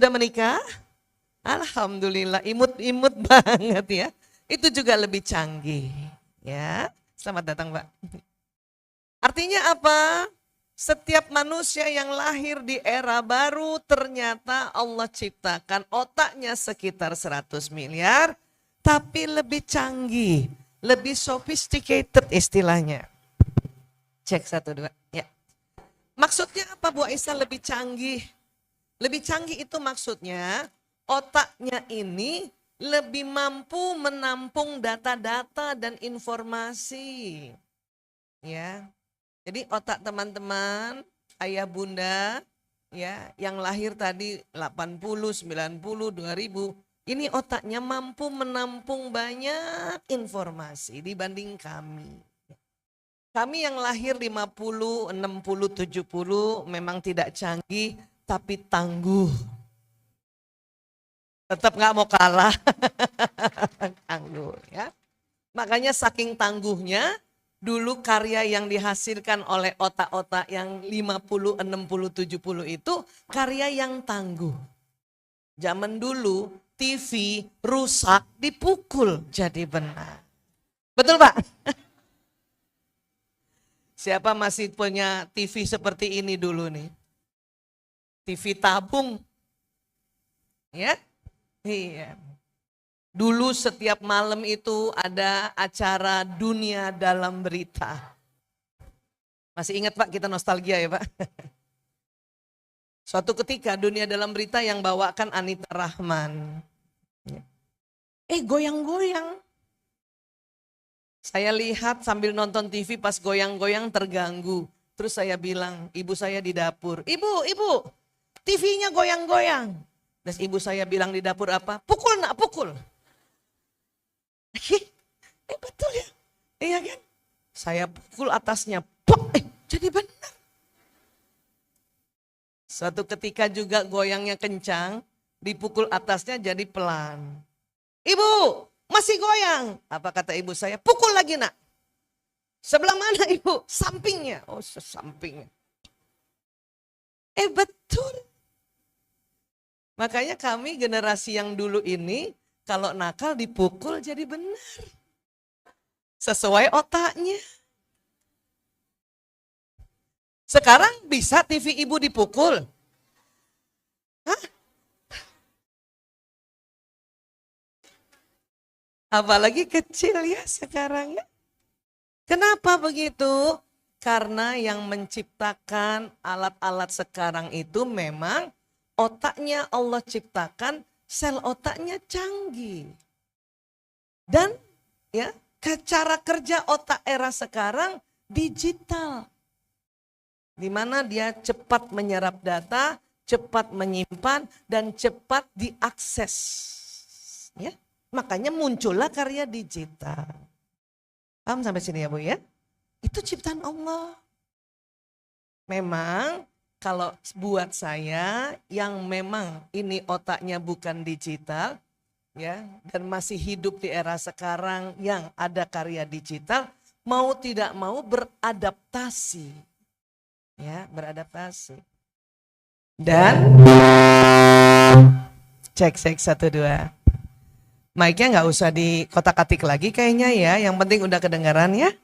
Sudah menikah? Alhamdulillah, imut-imut banget ya. Itu juga lebih canggih. Ya, selamat datang Mbak. Artinya apa? Setiap manusia yang lahir di era baru ternyata Allah ciptakan otaknya sekitar 100 miliar. Tapi lebih canggih, lebih sophisticated istilahnya. Cek 1, 2, ya. Maksudnya apa Bu Aisyah lebih canggih? Lebih canggih itu maksudnya otaknya ini lebih mampu menampung data-data dan informasi. Ya. Jadi otak teman-teman, ayah bunda ya yang lahir tadi 80, 90, 2000, ini otaknya mampu menampung banyak informasi dibanding kami. Kami yang lahir 50, 60, 70 memang tidak canggih tapi tangguh. Tetap nggak mau kalah. Tangguh ya. Makanya saking tangguhnya dulu karya yang dihasilkan oleh otak-otak yang 50, 60, 70 itu karya yang tangguh. Zaman dulu TV rusak dipukul jadi benar. Betul Pak? Siapa masih punya TV seperti ini dulu nih? TV tabung. Ya? Iya. Dulu setiap malam itu ada acara Dunia Dalam Berita. Masih ingat Pak, kita nostalgia ya Pak? Suatu ketika Dunia Dalam Berita yang bawakan Anita Rahman. Goyang-goyang. Saya lihat sambil nonton TV pas goyang-goyang terganggu. Terus saya bilang, ibu saya di dapur. Ibu, TV-nya goyang-goyang. Terus ibu saya bilang di dapur apa? Pukul nak, pukul. Betul ya? Iya kan? Saya pukul atasnya. Jadi benar. Suatu ketika juga goyangnya kencang. Dipukul atasnya jadi pelan. Ibu, masih goyang. Apa kata ibu saya? Pukul lagi nak. Sebelah mana ibu? Sampingnya. Oh, sesampingnya. Betul. Makanya kami generasi yang dulu ini kalau nakal dipukul jadi benar. Sesuai otaknya. Sekarang bisa TV ibu dipukul? Hah? Apalagi kecil ya sekarang ya. Kenapa begitu? Karena yang menciptakan alat-alat sekarang itu memang otaknya Allah ciptakan, sel otaknya canggih. Dan ya, cara kerja otak era sekarang digital. Di mana dia cepat menyerap data, cepat menyimpan dan cepat diakses. Ya, makanya muncullah karya digital. Paham sampai sini ya Bu ya? Itu ciptaan Allah. Memang kalau buat saya yang memang ini otaknya bukan digital ya dan masih hidup di era sekarang yang ada karya digital, mau tidak mau beradaptasi. Ya, beradaptasi. Dan cek 1, 2. Mic-nya nggak usah di kotak-katik lagi kayaknya ya, yang penting udah kedengaran ya.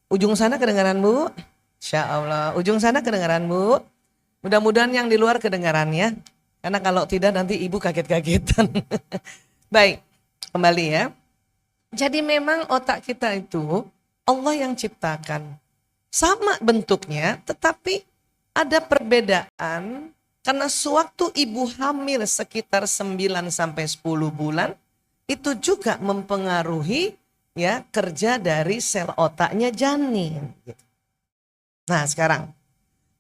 Ujung sana kedengaran Bu? Insya Allah. Ujung sana kedengaran Bu? Mudah-mudahan yang di luar kedengaran ya. Karena kalau tidak nanti ibu kaget-kagetan. Baik, kembali ya. Jadi memang otak kita itu Allah yang ciptakan. Sama bentuknya tetapi ada perbedaan. Karena sewaktu ibu hamil sekitar 9 sampai 10 bulan. Itu juga mempengaruhi ya kerja dari sel otaknya janin. Nah sekarang.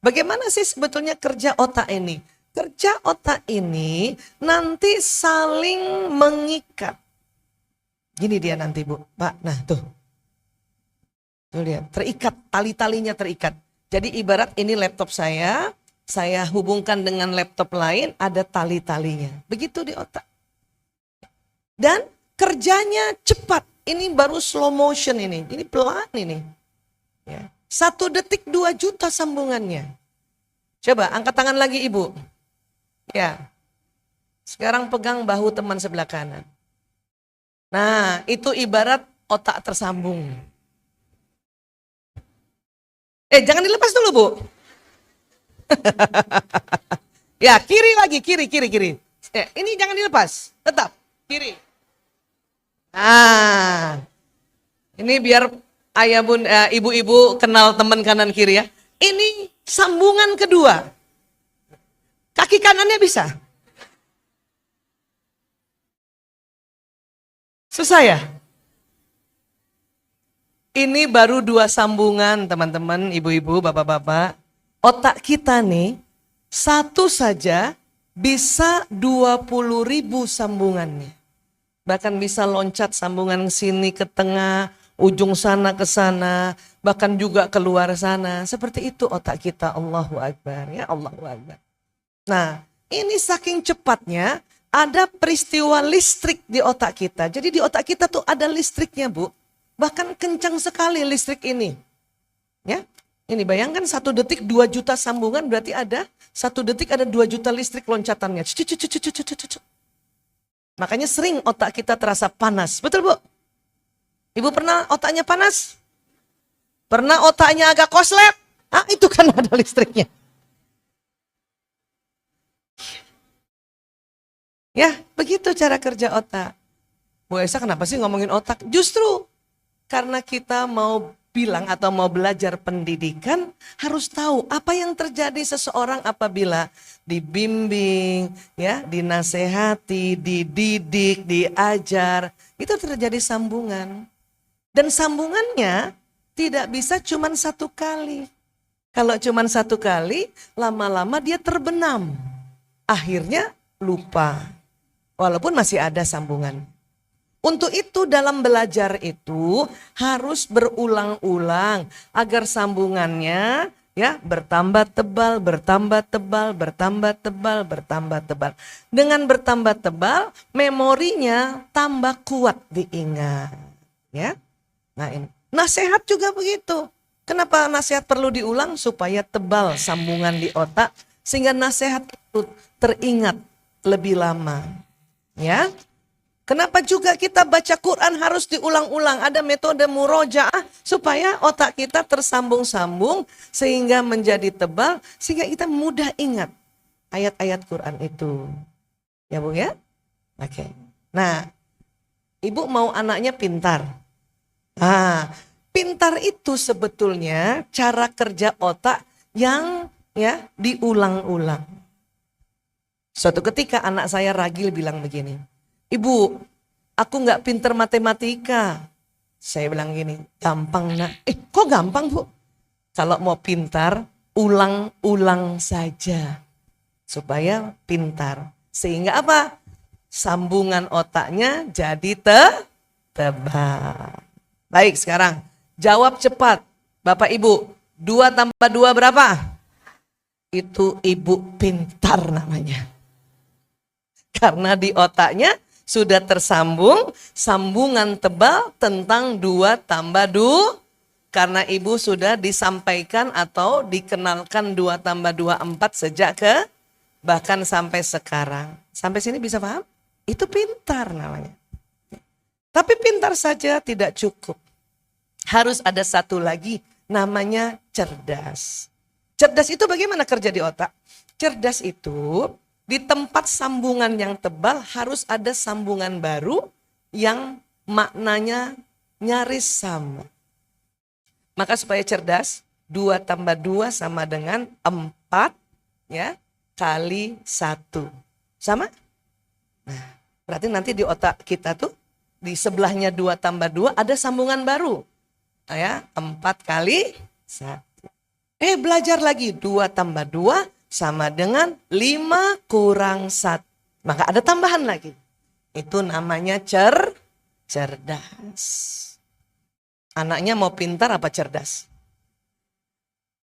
Bagaimana sih sebetulnya kerja otak ini? Kerja otak ini nanti saling mengikat. Gini dia nanti Bu, Pak. Nah tuh. Tuh lihat, terikat, tali-talinya terikat. Jadi ibarat ini laptop saya hubungkan dengan laptop lain, ada tali-talinya. Begitu di otak. Dan kerjanya cepat. Ini baru slow motion ini pelan ini. Ya. 1 detik 2 juta sambungannya. Coba angkat tangan lagi ibu. Ya. Sekarang pegang bahu teman sebelah kanan. Nah, itu ibarat otak tersambung. Jangan dilepas dulu, Bu. Ya, kiri lagi, kiri. Ini jangan dilepas, tetap kiri. Nah, ini biar ayah bun, ibu-ibu kenal teman kanan kiri ya. Ini sambungan kedua. Kaki kanannya bisa. Susah ya? Ini baru 2 sambungan teman-teman, ibu-ibu, bapak-bapak. Otak kita nih, satu saja bisa 20.000 sambungannya. Bahkan bisa loncat sambungan sini ke tengah, ujung sana ke sana, bahkan juga keluar sana. Seperti itu otak kita, Allahu Akbar. Ya Allahu Akbar. Nah, ini saking cepatnya, ada peristiwa listrik di otak kita. Jadi di otak kita tuh ada listriknya, Bu. Bahkan kencang sekali listrik ini. Ya, ini bayangkan 1 detik 2 juta sambungan, berarti ada 1 detik ada 2 juta listrik loncatannya. Makanya sering otak kita terasa panas. Betul, Bu? Ibu pernah otaknya panas? Pernah otaknya agak koslet? Itu kan ada listriknya. Ya, begitu cara kerja otak. Bu Esa kenapa sih ngomongin otak? Justru karena kita mau bilang atau mau belajar pendidikan, harus tahu apa yang terjadi seseorang apabila dibimbing, ya, dinasehati, dididik, diajar. Itu terjadi sambungan. Dan sambungannya tidak bisa cuma 1 kali. Kalau cuma 1 kali, lama-lama dia terbenam. Akhirnya lupa. Walaupun masih ada sambungan. Untuk itu dalam belajar itu harus berulang-ulang agar sambungannya ya bertambah tebal, bertambah tebal, bertambah tebal, bertambah tebal. Dengan bertambah tebal, memorinya tambah kuat diingat. Ya. Nah, ini nasihat juga begitu. Kenapa nasihat perlu diulang? Supaya tebal sambungan di otak sehingga nasihat itu teringat lebih lama. Ya, kenapa juga kita baca Quran harus diulang-ulang? Ada metode murojaah supaya otak kita tersambung-sambung sehingga menjadi tebal, sehingga kita mudah ingat ayat-ayat Quran itu. Ya Bu ya? Oke. Nah, Ibu mau anaknya pintar. Pintar itu sebetulnya cara kerja otak yang ya diulang-ulang. Suatu ketika anak saya ragil bilang begini, "Ibu, aku nggak pinter matematika." Saya bilang gini, "Gampang nak." Kok gampang Bu? Kalau mau pintar, ulang-ulang saja. Supaya pintar. Sehingga apa? Sambungan otaknya jadi tebal. Baik, sekarang jawab cepat. Bapak Ibu, 2 tambah 2 berapa? Itu Ibu pintar namanya. Karena di otaknya sudah tersambung sambungan tebal tentang 2 tambah 2. Karena Ibu sudah disampaikan atau dikenalkan 2 tambah 2 4 sejak bahkan sampai sekarang. Sampai sini bisa paham? Itu pintar namanya. Tapi pintar saja tidak cukup. Harus ada satu lagi namanya cerdas. Cerdas itu bagaimana kerja di otak? Cerdas itu di tempat sambungan yang tebal harus ada sambungan baru yang maknanya nyaris sama. Maka supaya cerdas, 2 tambah 2 sama dengan 4 ya, kali 1. Sama? Nah, berarti nanti di otak kita tuh di sebelahnya 2 tambah 2 ada sambungan baru. Ya, 4 kali 1. Belajar lagi 2 tambah 2 sama dengan 5 kurang 1. Maka ada tambahan lagi. Itu namanya cerdas. Anaknya mau pintar apa cerdas?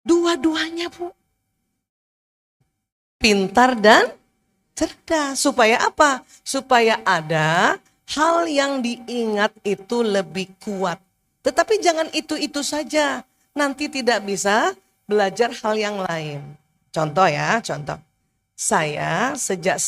Dua-duanya Bu. Pintar dan cerdas. Supaya apa? Supaya ada hal yang diingat itu lebih kuat. Tetapi jangan itu-itu saja. Nanti tidak bisa belajar hal yang lain. Contoh ya, contoh. Saya sejak